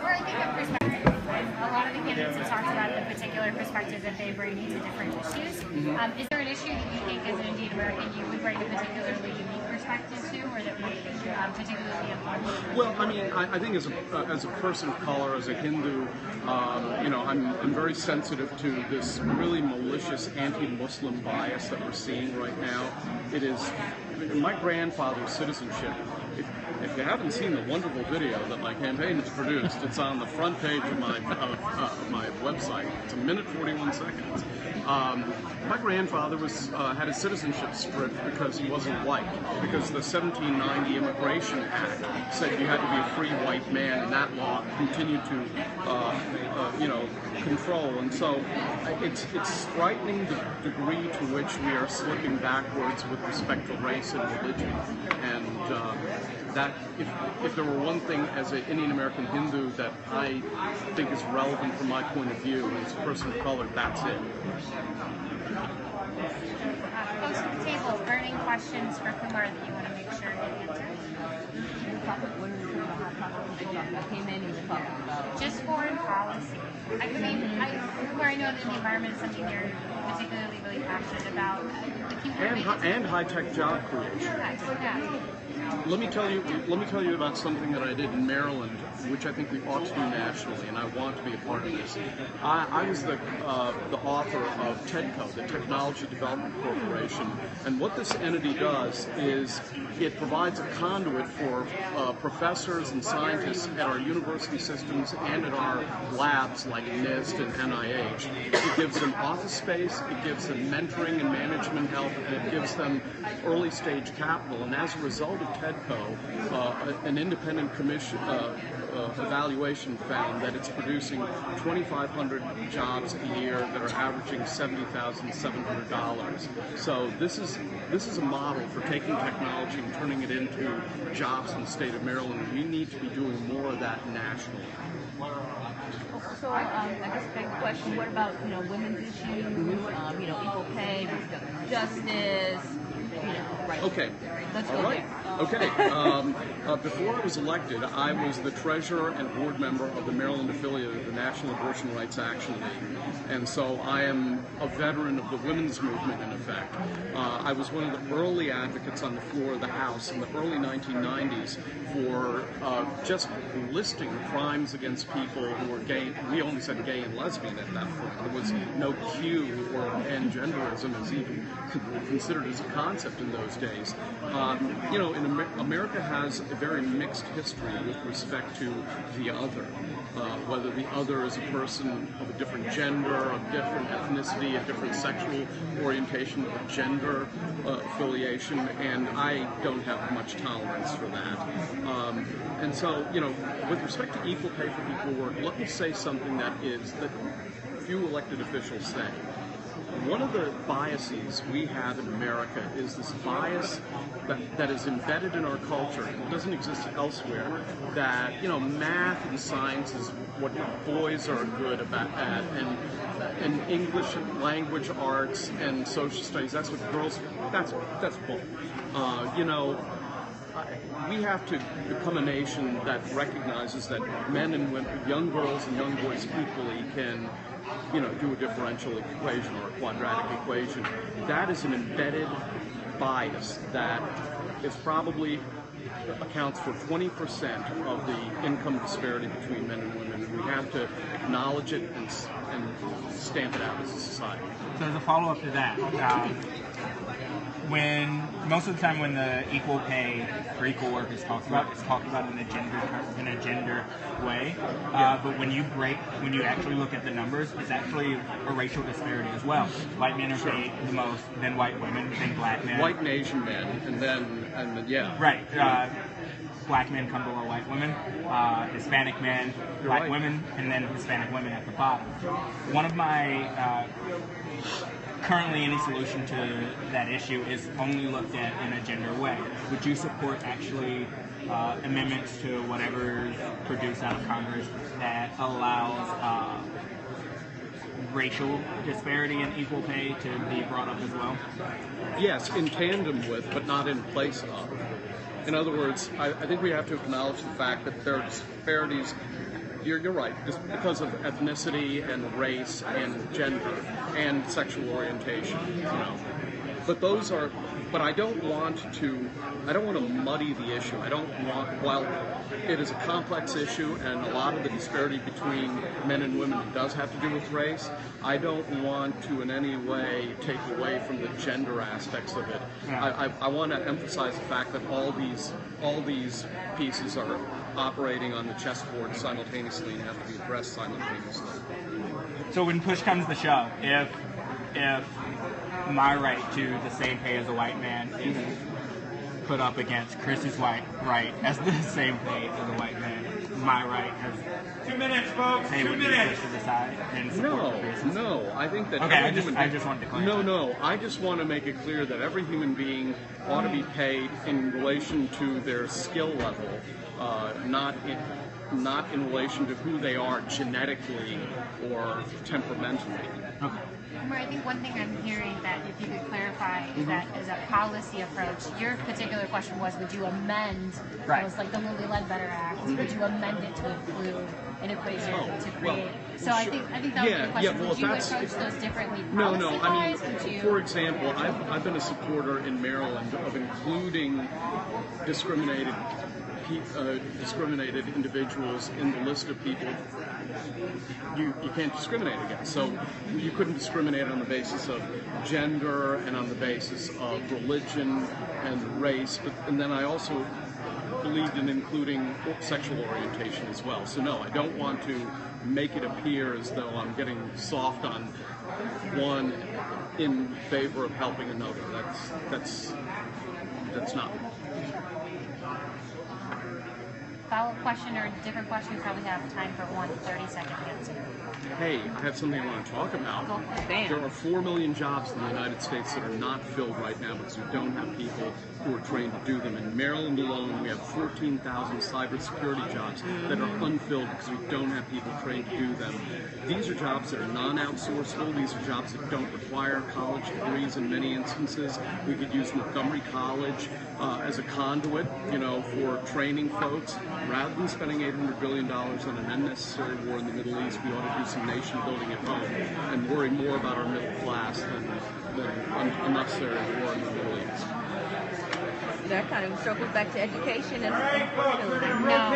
Or I think a perspective. A lot of the candidates have talked about the particular perspective that they bring to different issues. Is there an issue that you think, as an Indian American, you would bring a particularly unique perspective to, or that would be particularly important? Well, I mean, I think as a person of color, as a Hindu, you know, I'm very sensitive to this really malicious anti-Muslim bias that we're seeing right now. It is my grandfather's citizenship. If you haven't seen the wonderful video that my campaign has produced, it's on the front page of my website. It's 1 minute 41 seconds. My grandfather had his citizenship stripped because he wasn't white, because the 1790 Immigration Act said you had to be a free white man, and that law continued to, you know, control. And so it's frightening the degree to which we are slipping backwards with respect to race and religion. And that if there were one thing as an Indian American Hindu that I think is relevant from my point of view as a person of color, that's it. Folks at the table, burning questions for Kumar that you want to make sure get answered? Just foreign policy. I mean, Kumar, I know that the environment is something you're particularly really passionate about. And high-tech job creation. Yeah. Let me tell you about something that I did in Maryland, which I think we ought to do nationally, and I want to be a part of this. I was the author of TEDCO, the Technology Development Corporation, and what this entity does is it provides a conduit for professors and scientists at our university systems and at our labs like NIST and NIH. It gives them office space, it gives them mentoring and management help, and it gives them early stage capital. And as a result of TEDCO, an independent commission evaluation found that it's producing 2,500 jobs a year that are averaging $70,700. So this is a model for taking technology and turning it into jobs in the state of Maryland. We need to be doing more of that nationally. So I guess big question, what about, you know, women's issues, you know, equal pay, reproductive justice, you know, right? Okay. Let's go right. there. Okay. Before I was elected, I was the treasurer and board member of the Maryland affiliate of the National Abortion Rights Action League. And so I am a veteran of the women's movement, in effect. I was one of the early advocates on the floor of the House in the early 1990s for just listing crimes against people who were gay. We only said gay and lesbian at that point. There was no Q or genderism as even considered as a concept in those days. You know, America has a very mixed history with respect to the other. Whether the other is a person of a different gender, of different ethnicity, a different sexual orientation, or gender affiliation, and I don't have much tolerance for that. And so, you know, with respect to equal pay for equal work, let me say something that few elected officials say. One of the biases we have in America is this bias that is embedded in our culture and doesn't exist elsewhere, that, you know, math and science is what boys are good at, and English language arts and social studies, that's what girls, that's bull. You know, we have to become a nation that recognizes that men and women, young girls and young boys equally can, you know, do a differential equation or a quadratic equation. That is an embedded bias that is probably accounts for 20% of the income disparity between men and women. And we have to acknowledge it and stamp it out as a society. So as a follow-up to that, when most of the time when the equal pay or equal work is talked about, it's talked about in a gender way. But when you actually look at the numbers, it's actually a racial disparity as well. White men are paid the most, then white women, then black men. White and Asian men, and then yeah. Right. Black men come below white women, Hispanic men, black women, and then Hispanic women at the bottom. One of my currently any solution to that issue is only looked at in a gender way. Would you support actually amendments to whatever's produced out of Congress that allows racial disparity and equal pay to be brought up as well? Yes, in tandem with, but not in place of. In other words, I think we have to acknowledge the fact that there are disparities you're right. Just because of ethnicity and race and gender and sexual orientation, you know. But those are. But I don't want to muddy the issue. I don't want, while it is a complex issue and a lot of the disparity between men and women does have to do with race, I don't want to in any way take away from the gender aspects of it. Yeah. I want to emphasize the fact that all these pieces are operating on the chessboard simultaneously and have to be addressed simultaneously. So when push comes to shove, if my right to the same pay as a white man is put up against Chris's right as the same pay as a white man, my right has 2 minutes, folks. 2 minutes. Pushed to the side in support of racism. No. I think that okay. I just wanted to clarify. No. I just want to make it clear that every human being ought to be paid in relation to their skill level, not in relation to who they are genetically or temperamentally. Okay. Kumar, I think one thing I'm hearing that if you could clarify is that as a policy approach, your particular question was, would you amend, Right. it was like the Lilly Ledbetter Act, would you amend it to include an equation to create? So I think that was the question. well, Would you that's- approach those differently No. policy-wise? Would you? For example, I've been a supporter in Maryland of including discriminated individuals in the list of people you can't discriminate against. So you couldn't discriminate on the basis of gender and on the basis of religion and race. And then I also believed in including sexual orientation as well. So no, I don't want to make it appear as though I'm getting soft on one in favor of helping another. That's not. Follow-up question or a different question, we probably have time for one 30-second answer. Hey, I have something I want to talk about. Bam. There are 4 million jobs in the United States that are not filled right now because we don't have people who are trained to do them. In Maryland alone, we have 14,000 cybersecurity jobs that are unfilled because we don't have people trained to do them. These are jobs that are non-outsourceable. These are jobs that don't require college degrees in many instances. We could use Montgomery College as a conduit, for training folks. Rather than spending $800 billion on an unnecessary war in the Middle East, we ought to do some nation building at home and worry more about our middle class than unnecessary war in the Middle East. That kind of circles back to education and affordability. No.